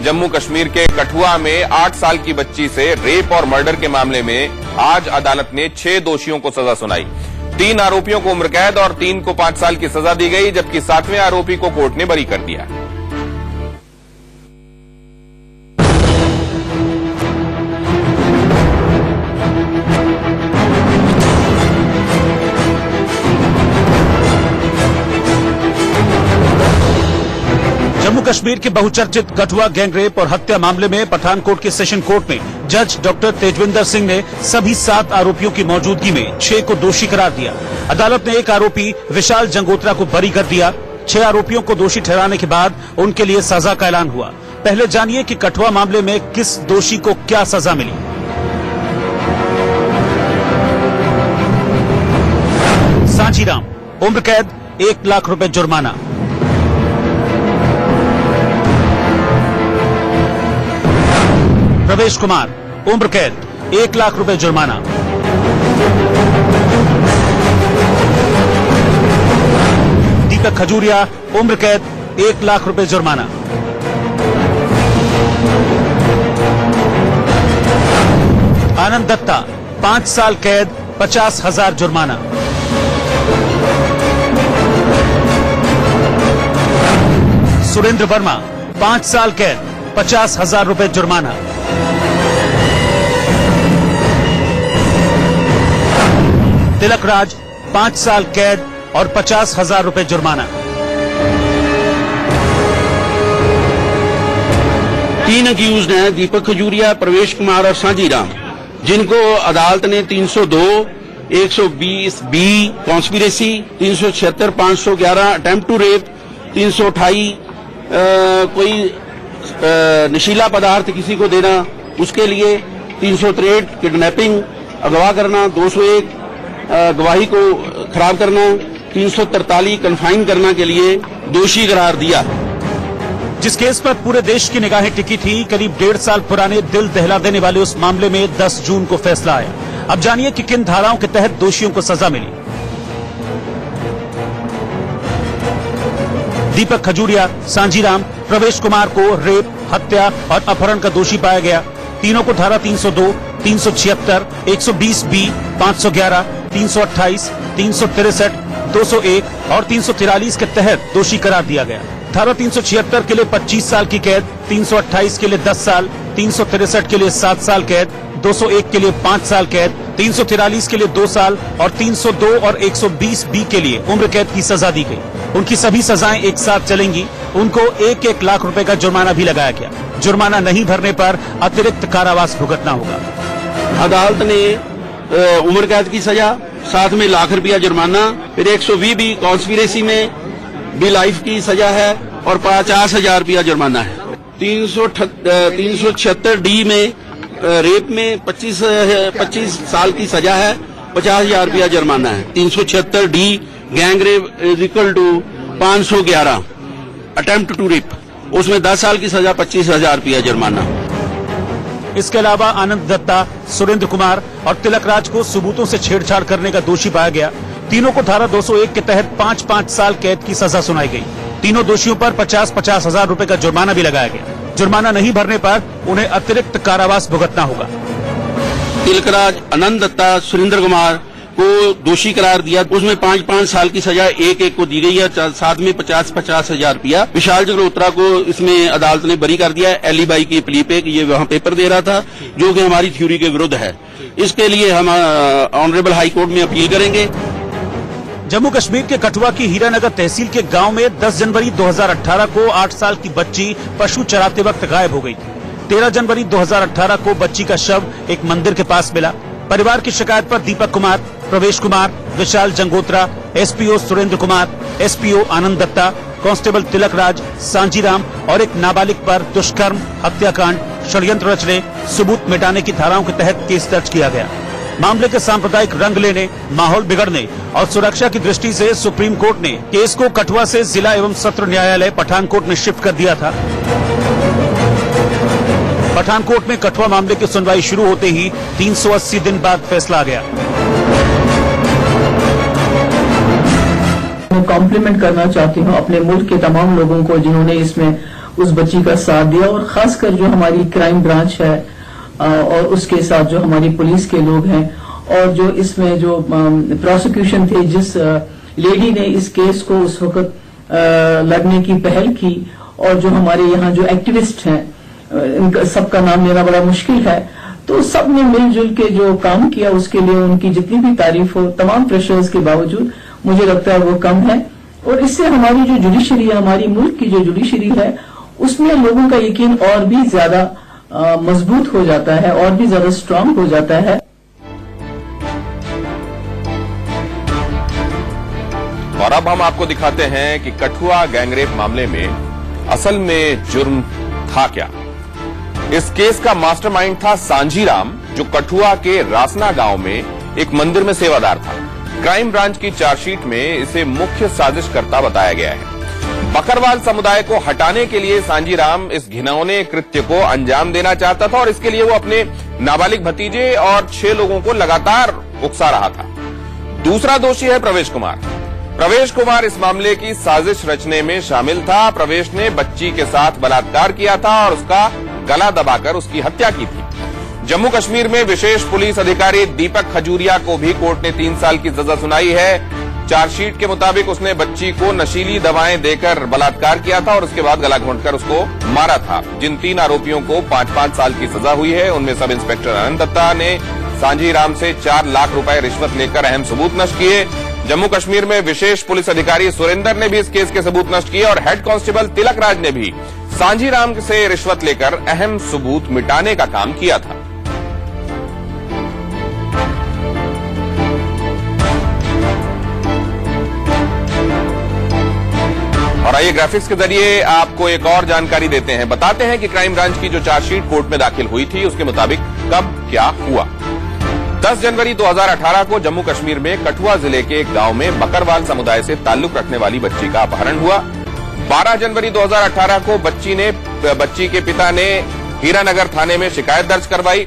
जम्मू कश्मीर के कठुआ में 8 साल की बच्ची से रेप और मर्डर के मामले में आज अदालत ने 6 दोषियों को सजा सुनाई। 3 आरोपियों को उम्र कैद और 3 को 5 साल की सजा दी गई, जबकि 7वें आरोपी को कोर्ट ने बरी कर दिया। जम्मू कश्मीर के बहुचर्चित कठुआ गैंगरेप और हत्या मामले में पठानकोट के सेशन कोर्ट में जज डॉक्टर तेजविंदर सिंह ने सभी 7 आरोपियों की मौजूदगी में 6 को दोषी करार दिया। अदालत ने एक आरोपी विशाल जंगोत्रा को बरी कर दिया। 6 आरोपियों को दोषी ठहराने के बाद उनके लिए सजा का ऐलान हुआ। पहले जानिए कि कठुआ मामले में किस दोषी को क्या सजा मिली। सांचीराम, उम्र कैद, 1 लाख रुपए जुर्माना। प्रवेश कुमार, उम्र कैद, 1 लाख रुपए जुर्माना। दीपक खजूरिया, उम्र कैद, 1 लाख रुपए जुर्माना। आनंद दत्ता, 5 साल कैद, 50,000 जुर्माना। सुरेंद्र वर्मा, 5 साल कैद, 50,000 रुपए जुर्माना। तिलक राज, 5 साल कैद और 50,000 रुपए जुर्माना। 3 अक्यूज्ड हैं, दीपक खजूरिया, प्रवेश कुमार और सांजीराम, जिनको अदालत ने 302, 120 B conspiracy, 376, 511 attempt to rape, 328 कोई नशीला पदार्थ किसी को देना उसके लिए, 363 किडनैपिंग, अगवा करना, 201 गवाही को खराब करना, 343 कन्फाइन करना के लिए दोषी करार दिया। जिस केस पर पूरे देश की निगाहें टिकी थी, करीब 1.5 साल पुराने दिल दहला देने वाले उस मामले में 10 जून को फैसला आया। अब जानिए कि किन धाराओं के तहत दोषियों को सजा मिली। दीपक खजूरिया, सांजीराम, प्रवेश कुमार को रेप, हत्या और अपहरण का दोषी पाया गया। तीनों को धारा 302, 376, 120 बी, 511, 328, 363, 201 और 343 के तहत दोषी करार दिया गया। धारा 376 के लिए 25 साल की कैद, 328 के लिए 10 साल, 363 के लिए 7 साल कैद, 201 के लिए 5 साल कैद, 343 के लिए 2 साल और 302 और 120 बी के लिए उम्र कैद की सजा दी गई। उनकी सभी सजाएं एक साथ चलेंगी। उनको 1-1 लाख रुपए का जुर्माना भी लगाया गया। जुर्माना नहीं भरने पर अतिरिक्त कारावास भुगतना होगा। अदालत ने उम्र कैद की सजा, साथ में लाख रुपया जुर्माना, फिर 120 बी कॉन्स्पिरेसी में भी लाइफ की सजा है और 50,000 रुपया जुर्माना है। 376 डी में रेप में 25 साल की सजा है, 50,000 रुपया जुर्माना है। 376 D gang rape is equal to 511 attempt to rape, उसमें 10 साल की सजा, 25,000 रुपया जुर्माना। इसके अलावा आनंद दत्ता, सुरेंद्र कुमार और तिलक राज को सबूतों से छेड़छाड़ करने का दोषी पाया गया। तीनों को धारा 201 के तहत 5-5 साल कैद की सजा सुनाई गई। तीनों दोषियों पर 50-50 हजार रुपए का जुर्माना भी लगाया गया। जुर्माना नहीं भरने पर उन्हें अतिरिक्त कारावास भुगतना होगा। तिलक राज, आनंद दत्ता, सुरेंद्र कुमार को दोषी करार दिया, उसमें 5-5 साल की सजा एक को दी गई है, साथ में 50-50 हजार रुपया। विशाल जगरोत्रा को इसमें अदालत ने बरी कर दिया है, एलिबाई की प्ली पे कि ये वहां पेपर दे रहा था, जो कि हमारी थ्योरी के विरुद्ध है। इसके लिए हम ऑनरेबल हाई कोर्ट में अपील करेंगे। जम्मू कश्मीर के कठुआ की हीरानगर तहसील के गांव में 10 जनवरी 2018 को 8 साल की बच्ची पशु चराते वक्त गायब हो गई थी। 13 जनवरी 2018 को बच्ची का शव एक मंदिर के पास मिला। परिवार की शिकायत पर दीपक कुमार, प्रवेश कुमार, विशाल जंगोत्रा, एसपीओ सुरेंद्र कुमार, एसपीओ आनंद दत्ता, कांस्टेबल तिलक राज, सांजीराम और एक नाबालिग पर दुष्कर्म, हत्याकांड, षड्यंत्र रचने, सबूत मिटाने की धाराओं के तहत केस दर्ज किया गया। मामले के सांप्रदायिक रंग लेने, माहौल बिगड़ने और सुरक्षा की दृष्टि से सुप्रीम कोर्ट ने केस को कठुआ से जिला एवं सत्र न्यायालय पठानकोट में शिफ्ट कर दिया था। पठानकोट में कठुआ मामले की सुनवाई शुरू होते ही 380 दिन बाद फैसला आ गया। मैं कॉम्प्लीमेंट करना चाहती हूँ अपने मुल्क के तमाम लोगों को जिन्होंने इसमें उस बच्ची का साथ दिया, और खासकर जो हमारी क्राइम ब्रांच है और उसके साथ जो हमारी पुलिस के लोग हैं, और जो इसमें जो प्रोसिक्यूशन थे, जिस लेडी ने इस केस को उस वक्त लड़ने की पहल की, और जो हमारे यहाँ जो एक्टिविस्ट हैं, इनका सबका नाम लेना बड़ा मुश्किल है, तो सब ने मिलजुल के जो काम किया उसके लिए उनकी जितनी भी तारीफ हो, तमाम प्रेशर्स के बावजूद मुझे लगता है वो कम है। और इससे हमारी जो जुडिशरी है, हमारी मुल्क की जो जुडिशरी है, उसमें लोगों का यकीन और भी ज्यादा मजबूत हो जाता है, और भी ज्यादा स्ट्रांग हो जाता है। और अब हम आपको दिखाते हैं कि कठुआ गैंगरेप मामले में असल में जुर्म था क्या। इस केस का मास्टरमाइंड था सांझी राम, जो कठुआ के रासना गांव में एक मंदिर में सेवादार था। क्राइम ब्रांच की चार्जशीट में इसे मुख्य साजिशकर्ता बताया गया है। बकरवाल समुदाय को हटाने के लिए सांझी राम इस घिनौने कृत्य को अंजाम देना चाहता था, और इसके लिए वो अपने नाबालिग भतीजे और 6 लोगों को लगातार उकसा रहा था। दूसरा दोषी है प्रवेश कुमार। प्रवेश कुमार इस मामले की साजिश रचने में शामिल था। प्रवेश ने बच्ची के साथ बलात्कार किया था और उसका गला दबाकर उसकी हत्या की थी। जम्मू कश्मीर में विशेष पुलिस अधिकारी दीपक खजूरिया को भी कोर्ट ने 3 साल की सजा सुनाई है। चार्जशीट के मुताबिक उसने बच्ची को नशीली दवाएं देकर बलात्कार किया था और उसके बाद गला घोंटकर उसको मारा था। जिन 3 आरोपियों को 5-5 साल की सजा हुई है, उनमें सब इंस्पेक्टर अनंत दत्ता ने सांझी राम से 4 लाख रुपए रिश्वत लेकर अहम सबूत नष्ट किए। जम्मू कश्मीर में विशेष पुलिस अधिकारी सुरेंद्र ने भी इस केस के सबूत नष्ट किए, और हेड कांस्टेबल तिलक राज ने भी सांझी राम से रिश्वत लेकर अहम सबूत मिटाने का काम किया था। और आइए ग्राफिक्स के जरिए आपको एक और जानकारी देते हैं। बताते हैं कि क्राइम ब्रांच की जो चार्जशीट कोर्ट में दाखिल हुई थी, उसके मुताबिक कब क्या हुआ। 10 जनवरी 2018 को जम्मू कश्मीर में कठुआ जिले के एक गांव में बकरवाल समुदाय से ताल्लुक रखने वाली बच्ची का अपहरण हुआ। 12 जनवरी 2018 को बच्ची के पिता ने हीरानगर थाने में शिकायत दर्ज करवाई।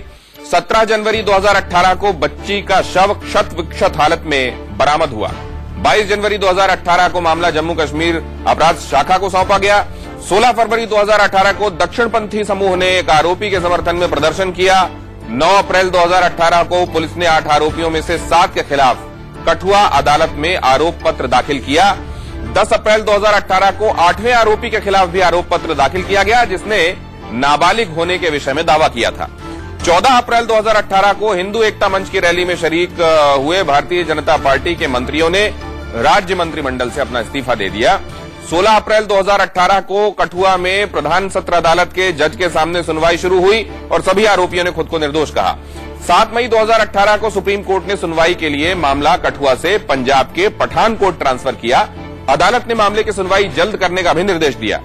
17 जनवरी 2018 को बच्ची का शव क्षत विक्षत हालत में बरामद हुआ। 22 जनवरी 2018 को मामला जम्मू कश्मीर अपराध शाखा को सौंपा गया। 16 फरवरी 2018 को दक्षिणपंथी समूह ने एक आरोपी के समर्थन में प्रदर्शन किया। 9 अप्रैल 2018 को पुलिस ने 8 आरोपियों में से 7 के खिलाफ कठुआ अदालत में आरोप पत्र दाखिल किया। 10 अप्रैल 2018 को 8वें आरोपी के खिलाफ भी आरोप पत्र दाखिल किया गया, जिसने नाबालिग होने के विषय में दावा किया था। 14 अप्रैल 2018 को हिंदू एकता मंच की रैली में शरीक हुए भारतीय जनता पार्टी के मंत्रियों ने राज्य मंत्रिमंडल से अपना इस्तीफा दे दिया। 16 अप्रैल 2018 को कठुआ में प्रधान सत्र अदालत के जज के सामने सुनवाई शुरू हुई और सभी आरोपियों ने खुद को निर्दोष कहा। 7 मई 2018 को सुप्रीम कोर्ट ने सुनवाई के लिए मामला कठुआ से पंजाब के पठानकोट ट्रांसफर किया। अदालत ने मामले की सुनवाई जल्द करने का भी निर्देश दिया।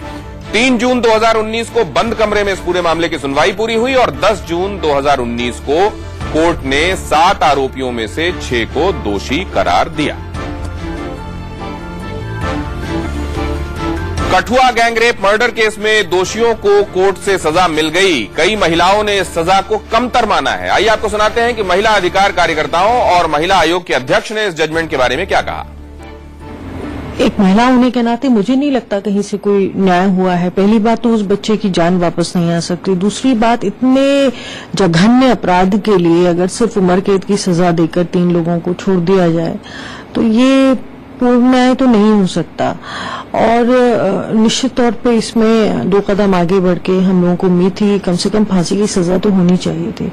3 जून 2019 को बंद कमरे में इस पूरे मामले की सुनवाई पूरी हुई और 10 जून 2019 को कोर्ट ने 7 आरोपियों में से 6 को दोषी करार दिया। कठुआ गैंगरेप मर्डर केस में दोषियों को कोर्ट से सजा मिल गई। कई महिलाओं ने इस सजा को कमतर माना है। आइए आपको सुनाते हैं कि महिला अधिकार कार्यकर्ताओं और महिला आयोग के अध्यक्ष ने इस जजमेंट के बारे में क्या कहा। एक महिला होने के नाते मुझे नहीं लगता कहीं से कोई न्याय हुआ है। पहली बात तो उस बच्चे की जान वापस नहीं आ सकती। दूसरी बात, इतने जघन्य अपराध के लिए अगर सिर्फ उम्र कैद की सजा देकर 3 लोगों को छोड़ दिया जाए तो ये पूर्ण न्याय तो नहीं हो सकता। और निश्चित तौर पे इसमें 2 कदम आगे बढ़ के हम लोगों को उम्मीद थी कम से कम फांसी की सजा तो होनी चाहिए थी।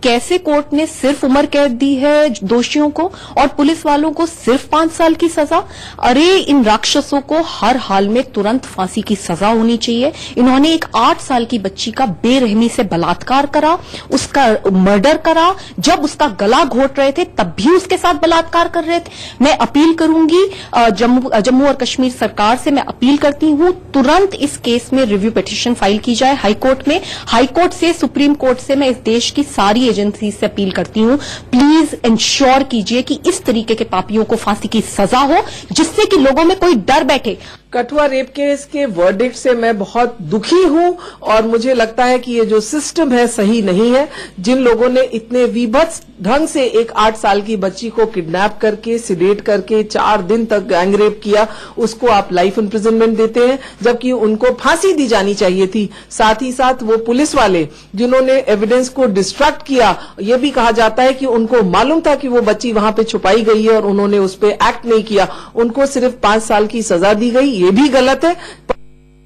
कैसे कोर्ट ने सिर्फ उम्र कैद दी है दोषियों को और पुलिस वालों को सिर्फ 5 साल की सजा। अरे इन राक्षसों को हर हाल में तुरंत फांसी की सजा होनी चाहिए। इन्होंने एक 8 साल की बच्ची का बेरहमी से बलात्कार करा, उसका मर्डर करा। जब उसका गला घोट रहे थे तब भी उसके साथ बलात्कार कर रहे थे। मैं अपील करूंगी जम्मू और कश्मीर सरकार से, मैं अपील करती हूं तुरंत इस केस में रिव्यू पिटीशन फाइल की जाए हाईकोर्ट में। हाईकोर्ट से, सुप्रीम कोर्ट से मैं इस देश की सारी एजेंसी से अपील करती हूं, प्लीज इंश्योर कीजिए कि इस तरीके के पापियों को फांसी की सजा हो, जिससे कि लोगों में कोई डर बैठे। कठुआ रेप केस के वर्डिक्ट से मैं बहुत दुखी हूं और मुझे लगता है कि ये जो सिस्टम है सही नहीं है। जिन लोगों ने इतने विभत्स ढंग से एक 8 साल की बच्ची को किडनैप करके सिडेट करके 4 दिन तक गैंग रेप किया, उसको आप लाइफ इम्प्रिजनमेंट देते हैं, जबकि उनको फांसी दी जानी चाहिए थी। साथ ही साथ वो पुलिस वाले जिन्होंने एविडेंस को डिस्ट्रैक्ट किया, ये भी कहा जाता है कि उनको मालूम था कि वो बच्ची वहां पे छुपाई गई है और उन्होंने उस पर एक्ट नहीं किया, उनको सिर्फ 5 साल की सजा दी गई, ये भी गलत है।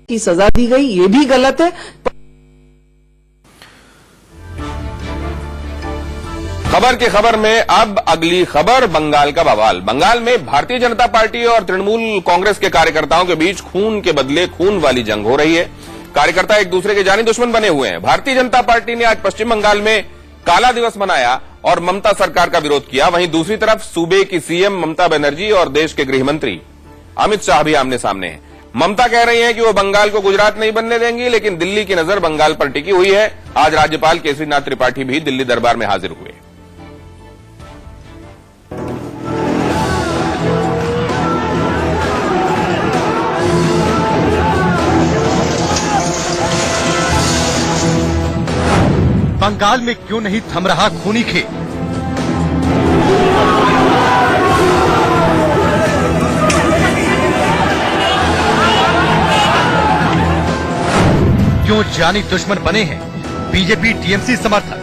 की सजा दी गई, ये भी गलत है। खबर की खबर में अब अगली खबर बंगाल का बवाल। बंगाल में भारतीय जनता पार्टी और तृणमूल कांग्रेस के कार्यकर्ताओं के बीच खून के बदले खून वाली जंग हो रही है। कार्यकर्ता एक दूसरे के जानी दुश्मन बने हुए हैं। भारतीय जनता पार्टी ने आज पश्चिम बंगाल में काला दिवस मनाया और ममता सरकार का विरोध किया। वहीं दूसरी तरफ सूबे की सीएम ममता बनर्जी और देश के गृह मंत्री अमित शाह भी आमने सामने हैं। ममता कह रही हैं कि वो बंगाल को गुजरात नहीं बनने देंगी, लेकिन दिल्ली की नजर बंगाल पर टिकी हुई है। आज राज्यपाल केसरीनाथ त्रिपाठी भी दिल्ली दरबार में हाजिर हुए। बंगाल में क्यों नहीं थम रहा खूनी खेल? क्यों जानी दुश्मन बने हैं बीजेपी टीएमसी समर्थक?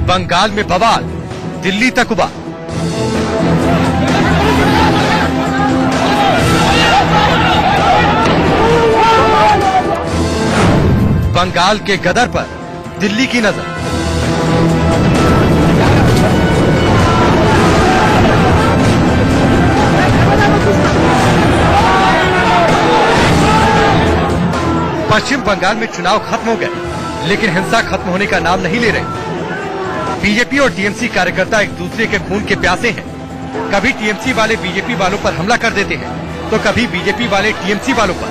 बंगाल में बवाल, दिल्ली तक उबाल। बंगाल के गदर पर दिल्ली की नजर। पश्चिम बंगाल में चुनाव खत्म हो गए, लेकिन हिंसा खत्म होने का नाम नहीं ले रही। बीजेपी और टीएमसी कार्यकर्ता एक दूसरे के खून के प्यासे हैं। कभी टीएमसी वाले बीजेपी वालों पर हमला कर देते हैं, तो कभी बीजेपी वाले टीएमसी वालों पर।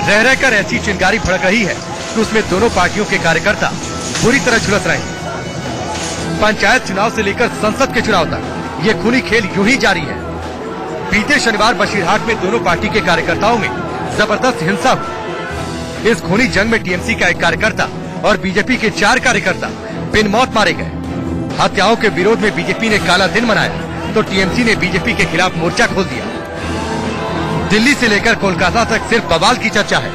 रह रहकर ऐसी चिंगारी भड़क रही है कि उसमें दोनों पार्टियों के कार्यकर्ता बुरी तरह झुलस रहे हैं। पंचायत चुनाव से लेकर संसद के चुनाव तक ये खूनी खेल यूं ही जारी है। बीते शनिवार बशीरहाट में दोनों पार्टी के कार्यकर्ताओं में जबरदस्त हिंसा हुई। इस खूनी जंग में टीएमसी का एक कार्यकर्ता और बीजेपी के 4 कार्यकर्ता बिन मौत मारे गए। हत्याओं के विरोध में बीजेपी ने काला दिन मनाया, तो टीएमसी ने बीजेपी के खिलाफ मोर्चा खोल दिया। दिल्ली से लेकर कोलकाता तक सिर्फ बवाल की चर्चा है।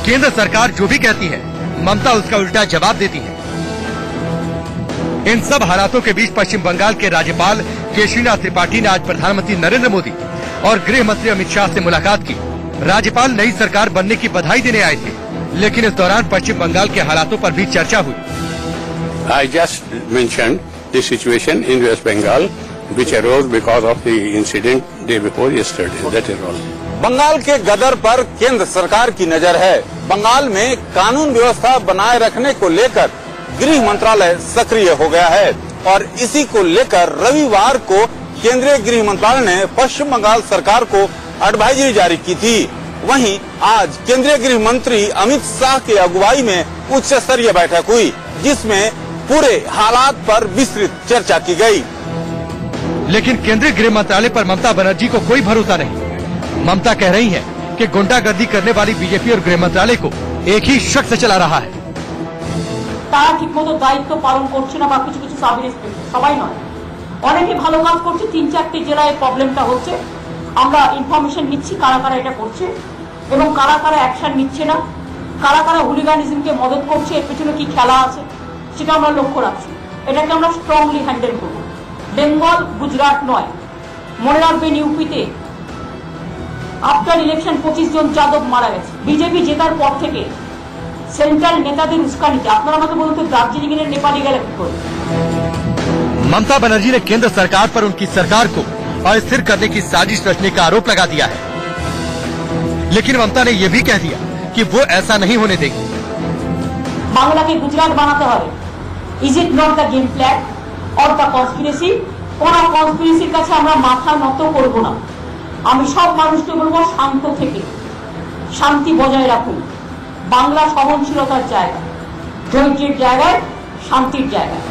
केंद्र सरकार जो भी कहती है, ममता उसका उल्टा जवाब देती है। इन सब हालातों के बीच पश्चिम बंगाल के राज्यपाल केसरीनाथ त्रिपाठी ने आज प्रधानमंत्री नरेंद्र मोदी और गृह मंत्री अमित शाह से मुलाकात की। राज्यपाल नई सरकार बनने की बधाई देने आए थे, लेकिन इस दौरान पश्चिम बंगाल के हालातों पर भी चर्चा हुई। I just mentioned the situation in West Bengal, which arose because of the incident day before yesterday. That is all. Bengal के गदर पर केंद्र सरकार की नजर है। बंगाल में कानून व्यवस्था बनाए रखने को लेकर गृह मंत्रालय सक्रिय हो गया है और इसी को लेकर रविवार को केंद्रीय गृह मंत्रालय ने पश्चिम बंगाल सरकार को एडवाइजरी जारी की थी। वहीं आज केंद्रीय गृह मंत्री अमित शाह की अगुवाई में उच्च स्तरीय बैठक हुई, जिसमें पूरे हालात पर विस्तृत चर्चा की गई। लेकिन केंद्रीय गृह मंत्रालय पर ममता बनर्जी को कोई भरोसा नहीं। ममता कह रही है कि गुंडागर्दी करने वाली बीजेपी और गृह मंत्रालय को एक ही शख्स चला रहा है। তারা ঠিকমতো দায়িত্ব পালন করছে না বা কিছু কিছু সাব ইন্সপেক্টর, সবাই নয়, অনেকে ভালো কাজ করছে। 3-4টি জেলায় প্রবলেমটা হচ্ছে। আমরা ইনফরমেশন নিচ্ছি কারা কারা এটা করছে এবং কারা কারা অ্যাকশন নিচ্ছে না, কারা কারা হুলিগানিজমকে মদত করছে, এর পেছনে কি খেলা আছে সেটা আমরা লক্ষ্য রাখছি। এটাকে আমরা স্ট্রংলি হ্যান্ডেল করব। বেঙ্গল, গুজরাট নয়, মনে রাখবেন ইউপিতে আফটার ইলেকশন 25 জন যাদব মারা গেছে। বিজেপি জেতার পর থেকে সেন্ট্রাল নেতাদের উস্কানিতে। আপনারা আমাকে বলুন তো দার্জিলিং এর নেপালি গেলে কি করে? ममता बनर्जी ने केंद्र सरकार पर उनकी सरकार को अस्थिर करने की साजिश रचने का आरोप लगा दिया है, लेकिन ममता ने यह भी कह दिया कि वो ऐसा नहीं होने देगी। বাংলাকে গুজরাট বানাতে হবে। Is it not the game plan or the conspiracy? কোন কনস্পিরেসির কাছে আমরা মাথা নত করব না। আমি সব মানুষকে বলবো শান্ত থেকে, শান্তি বজায় রাখুন। বাংলা সহনশীলতার জায়গা। ধৈর্যের জায়গায় শান্তির জায়গায়।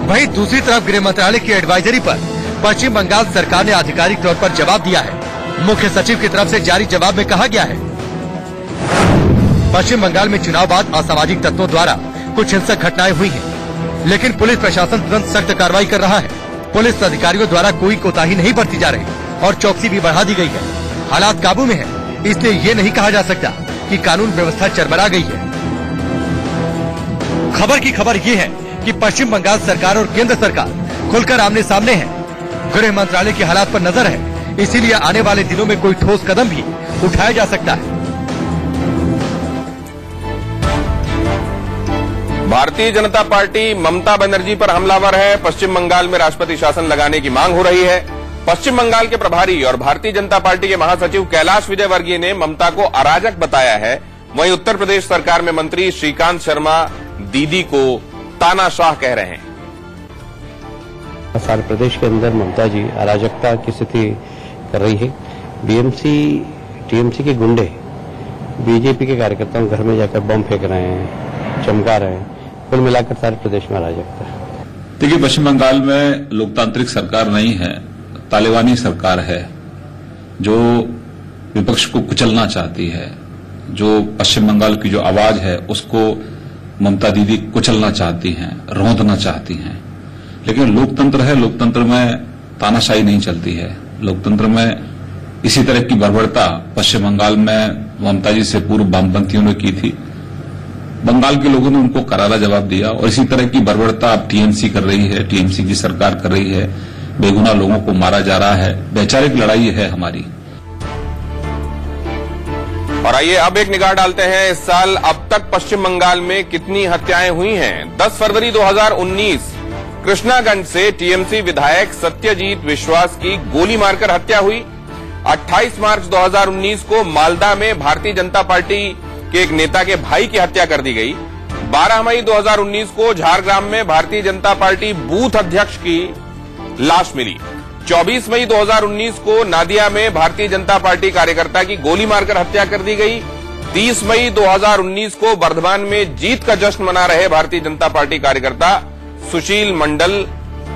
वहीं दूसरी तरफ गृह मंत्रालय की एडवाइजरी पर पश्चिम बंगाल सरकार ने आधिकारिक तौर पर जवाब दिया है। मुख्य सचिव की तरफ से जारी जवाब में कहा गया है, पश्चिम बंगाल में चुनाव बाद असामाजिक तत्वों द्वारा कुछ हिंसक घटनाएं हुई हैं, लेकिन पुलिस प्रशासन तुरंत सख्त कार्रवाई कर रहा है। पुलिस अधिकारियों द्वारा कोई कोताही नहीं बरती जा रही और चौकसी भी बढ़ा दी गई है। हालात काबू में है, इसलिए ये नहीं कहा जा सकता कि कानून व्यवस्था चरमरा गई है। खबर की खबर ये है कि पश्चिम बंगाल सरकार और केंद्र सरकार खुलकर आमने सामने है। गृह मंत्रालय की हालात पर नजर है, इसीलिए आने वाले दिनों में कोई ठोस कदम भी उठाया जा सकता है। भारतीय जनता पार्टी ममता बनर्जी पर हमलावर है। पश्चिम बंगाल में राष्ट्रपति शासन लगाने की मांग हो रही है। पश्चिम बंगाल के प्रभारी और भारतीय जनता पार्टी के महासचिव कैलाश विजयवर्गीय ने ममता को अराजक बताया है। वहीं उत्तर प्रदेश सरकार में मंत्री श्रीकांत शर्मा दीदी को तानाशाह कह रहे हैं। सारे प्रदेश के अंदर ममता जी अराजकता की स्थिति कर रही है। बीएमसी टीएमसी के गुंडे बीजेपी के कार्यकर्ताओं के घर में जाकर बम फेंक रहे हैं, चमका रहे हैं। कुल मिलाकर सारे प्रदेश में अराजकता है। देखिए, पश्चिम बंगाल में लोकतांत्रिक सरकार नहीं है, तालिबानी सरकार है जो विपक्ष को कुचलना चाहती है। जो पश्चिम बंगाल की जो आवाज है उसको ममता दीदी कुचलना चाहती हैं, रौंदना चाहती हैं। लेकिन लोकतंत्र है, लोकतंत्र में तानाशाही नहीं चलती है। लोकतंत्र में इसी तरह की बर्बरता पश्चिम बंगाल में ममता जी से पूर्व वामपंथियों ने की थी। बंगाल के लोगों ने उनको करारा जवाब दिया और इसी तरह की बर्बरता अब टीएमसी कर रही है, टीएमसी की सरकार कर रही है। बेगुनाह लोगों को मारा जा रहा है। वैचारिक लड़ाई है हमारी। और आइए अब एक निगाह डालते हैं इस साल अब तक पश्चिम बंगाल में कितनी हत्याएं हुई हैं। 10 फरवरी 2019 कृष्णागंज से टीएमसी विधायक सत्यजीत विश्वास की गोली मारकर हत्या हुई। 28 मार्च 2019 को मालदा में भारतीय जनता पार्टी के एक नेता के भाई की हत्या कर दी गई। 12 मई 2019 को झारग्राम में भारतीय जनता पार्टी बूथ अध्यक्ष की लाश मिली। 24 मई 2019 को नादिया में भारतीय जनता पार्टी कार्यकर्ता की गोली मारकर हत्या कर दी गई। 30 मई 2019 को बर्धमान में जीत का जश्न मना रहे भारतीय जनता पार्टी कार्यकर्ता सुशील मंडल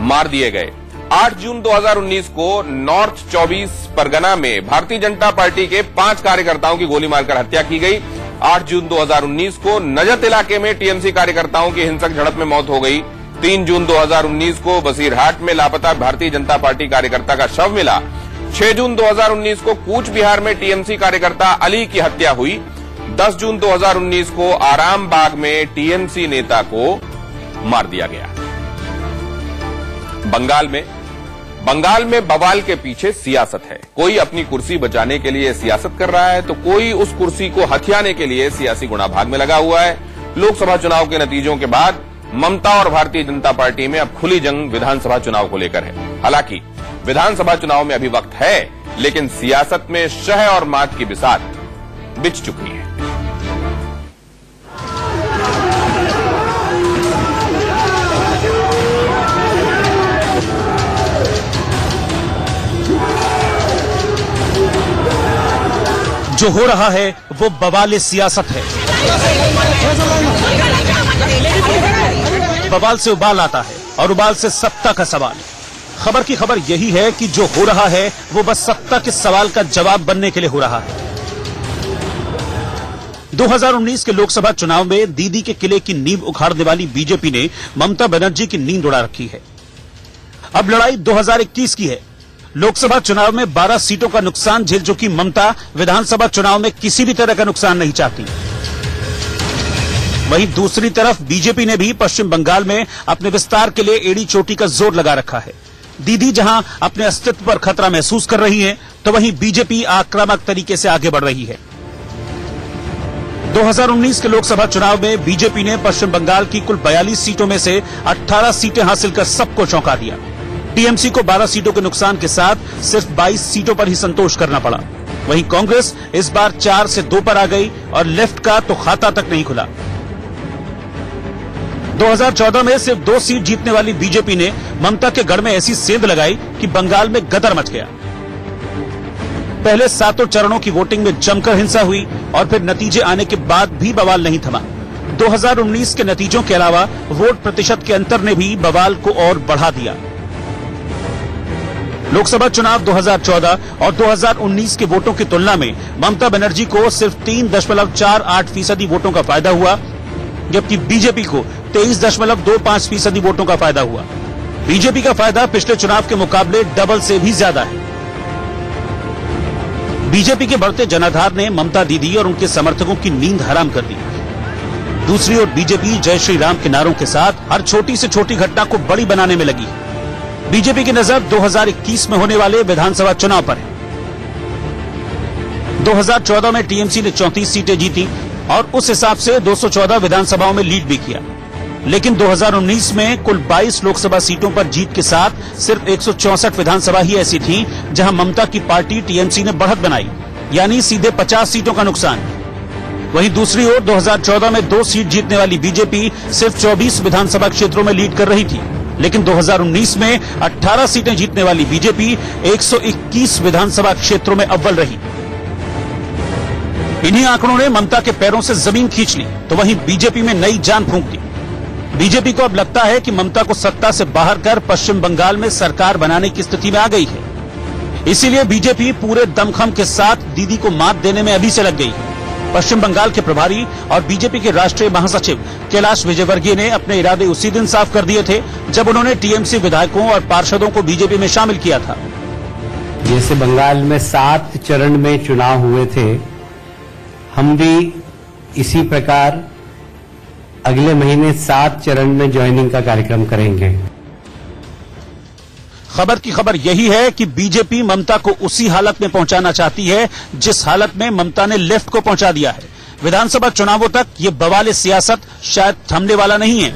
मार दिए गए। 8 जून 2019 को नॉर्थ 24 परगना में भारतीय जनता पार्टी के 5 कार्यकर्ताओं की गोली मारकर हत्या की गई। 8 जून 2019 को नजत इलाके में टीएमसी कार्यकर्ताओं की हिंसक झड़प में मौत हो गई। 3 जून 2019 को बसीरहाट में लापता भारतीय जनता पार्टी कार्यकर्ता का शव मिला। 6 जून 2019 को कूच बिहार में टीएमसी कार्यकर्ता अली की हत्या हुई। 10 जून 2019 को आराम बाग में टीएमसी नेता को मार दिया गया। बंगाल में बवाल के पीछे सियासत है। कोई अपनी कुर्सी बचाने के लिए सियासत कर रहा है तो कोई उस कुर्सी को हथियाने के लिए सियासी गुणाभाग में लगा हुआ है। लोकसभा चुनाव के नतीजों के बाद ममता और भारतीय जनता पार्टी में अब खुली जंग विधानसभा चुनाव को लेकर है। हालांकि विधानसभा चुनाव में अभी वक्त है, लेकिन सियासत में शह और मात की बिसात बिछ चुकी है। जो हो रहा है वो बवाल सियासत है। बवाल से उबाल आता है और उबाल से सत्ता का सवाल। खबर की खबर यही है कि जो हो रहा है वो बस सत्ता के सवाल का जवाब बनने के लिए हो रहा है। 2019 के लोकसभा चुनाव में दीदी के किले की नींव उखाड़ने वाली बीजेपी ने ममता बनर्जी की नींद उड़ा रखी है। अब लड़ाई 2021 की है। लोकसभा चुनाव में 12 सीटों का नुकसान झेल चुकी ममता विधानसभा चुनाव में किसी भी तरह का नुकसान नहीं चाहती। वहीं दूसरी तरफ बीजेपी ने भी पश्चिम बंगाल में अपने विस्तार के लिए एड़ी चोटी का जोर लगा रखा है। दीदी जहां अपने अस्तित्व पर खतरा महसूस कर रही है तो वहीं बीजेपी आक्रामक तरीके से आगे बढ़ रही है। 2019 के लोकसभा चुनाव में बीजेपी ने पश्चिम बंगाल की कुल 42 सीटों में से 18 सीटें हासिल कर सबको चौंका दिया। टीएमसी को 12 सीटों के नुकसान के साथ सिर्फ 22 सीटों पर ही संतोष करना पड़ा। वहीं कांग्रेस इस बार 4 से 2 पर आ गई और लेफ्ट का तो खाता तक नहीं खुला। 2014 में सिर्फ 2 सीट जीतने वाली बीजेपी ने ममता के गढ़ में ऐसी सेंध लगाई कि बंगाल में गदर मच गया। पहले 7 चरणों की वोटिंग में जमकर हिंसा हुई और फिर नतीजे आने के बाद भी बवाल नहीं थमा। 2019 के नतीजों के अलावा वोट प्रतिशत के अंतर ने भी बवाल को और बढ़ा दिया। लोकसभा चुनाव 2014 और 2019 के वोटों की तुलना में ममता बनर्जी को सिर्फ 3.48% वोटों का फायदा हुआ, जबकि बीजेपी को 23.25% वोटों का फायदा हुआ। बीजेपी का फायदा पिछले चुनाव के मुकाबले डबल से भी ज्यादा है। बीजेपी के बढ़ते जनाधार ने ममता दीदी और उनके समर्थकों की नींद हराम कर दी। दूसरी ओर बीजेपी जय श्री राम के नारों के साथ हर छोटी से छोटी घटना को बड़ी बनाने में लगी है। बीजेपी की नजर 2021 में होने वाले विधानसभा चुनाव पर है। 2014 में टीएमसी ने 34 सीटें जीती और उस हिसाब से 214 विधानसभाओं में लीड भी किया, लेकिन 2019 में कुल 22 लोकसभा सीटों पर जीत के साथ सिर्फ 164 विधानसभा ही ऐसी थी जहां ममता की पार्टी टीएमसी ने बढ़त बनाई, यानी सीधे 50 सीटों का नुकसान। वहीं दूसरी ओर 2014 में 2 सीट जीतने वाली बीजेपी सिर्फ 24 विधानसभा क्षेत्रों में लीड कर रही थी, लेकिन 2019 में 18 सीटें जीतने वाली बीजेपी 121 विधानसभा क्षेत्रों में अव्वल रही। इन्हीं आंकड़ों ने ममता के पैरों से जमीन खींच ली, तो वहीं बीजेपी में नई जान फूंक दी। बीजेपी को अब लगता है कि ममता को सत्ता से बाहर कर पश्चिम बंगाल में सरकार बनाने की स्थिति में आ गई है। इसीलिए बीजेपी पूरे दमखम के साथ दीदी को मात देने में अभी से लग गई है। पश्चिम बंगाल के प्रभारी और बीजेपी के राष्ट्रीय महासचिव कैलाश विजयवर्गीय ने अपने इरादे उसी दिन साफ कर दिए थे जब उन्होंने टीएमसी विधायकों और पार्षदों को बीजेपी में शामिल किया था। जैसे बंगाल में 7 चरण में चुनाव हुए थे, हम भी इसी प्रकार अगले महीने 7 चरण में ज्वाइनिंग का कार्यक्रम करेंगे। खबर की खबर यही है कि बीजेपी ममता को उसी हालत में पहुंचाना चाहती है जिस हालत में ममता ने लेफ्ट को पहुंचा दिया है। विधानसभा चुनावों तक ये बवाल सियासत शायद थमने वाला नहीं है।